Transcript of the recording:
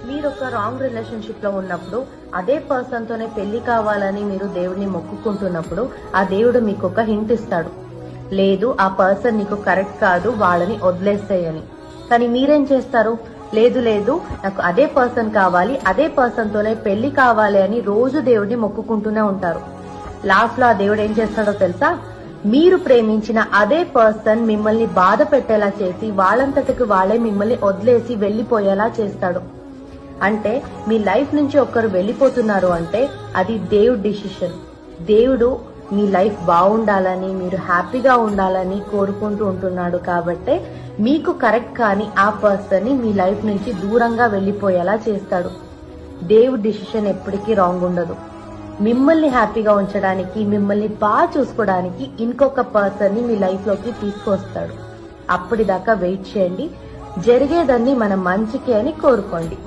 మీరు ఒక wrong relationship లో ఉన్నప్పుడు అదే పర్సన్ తోనే పెళ్లి కావాలని మీరు దేవుడిని మొక్కుకుంటున్నప్పుడు ఆ దేవుడు మీకు ఒక హింట్ ఇస్తాడు, లేదు ఆ పర్సన్ నీకు కరెక్ట్ కాదు, వాళ్ళని వదిలేస్తాయని. కానీ మీరేం చేస్తారు, లేదు లేదు నాకు అదే పర్సన్ కావాలి, అదే పర్సన్ తోనే పెళ్లి కావాలి అని రోజు దేవుడిని మొక్కుకుంటూనే ఉంటారు. లాస్ట్ లో ఆ దేవుడు ఏం చేస్తాడో తెలుసా, మీరు ప్రేమించిన అదే పర్సన్ మిమ్మల్ని బాధ పెట్టేలా చేసి వాళ్ళంతటికి వాళ్ళే మిమ్మల్ని వదిలేసి వెళ్లిపోయేలా చేస్తాడు. అంటే మీ లైఫ్ నుంచి ఒకరు వెళ్లిపోతున్నారు అంటే అది దేవుడి డిసిషన్. దేవుడు మీ లైఫ్ బాగుండాలని, మీరు హ్యాపీగా ఉండాలని కోరుకుంటూ ఉంటున్నాడు. కాబట్టే మీకు కరెక్ట్ కాని ఆ పర్సన్ ని మీ లైఫ్ నుంచి దూరంగా వెళ్లిపోయేలా చేస్తాడు. దేవుడి డిసిషన్ ఎప్పటికీ రాంగ్ ఉండదు. మిమ్మల్ని హ్యాపీగా ఉంచడానికి, మిమ్మల్ని బాగా చూసుకోవడానికి ఇంకొక పర్సన్ ని మీ లైఫ్ లోకి తీసుకొస్తాడు. అప్పటిదాకా వెయిట్ చేయండి. జరిగేదాన్ని మన మంచికి అని కోరుకోండి.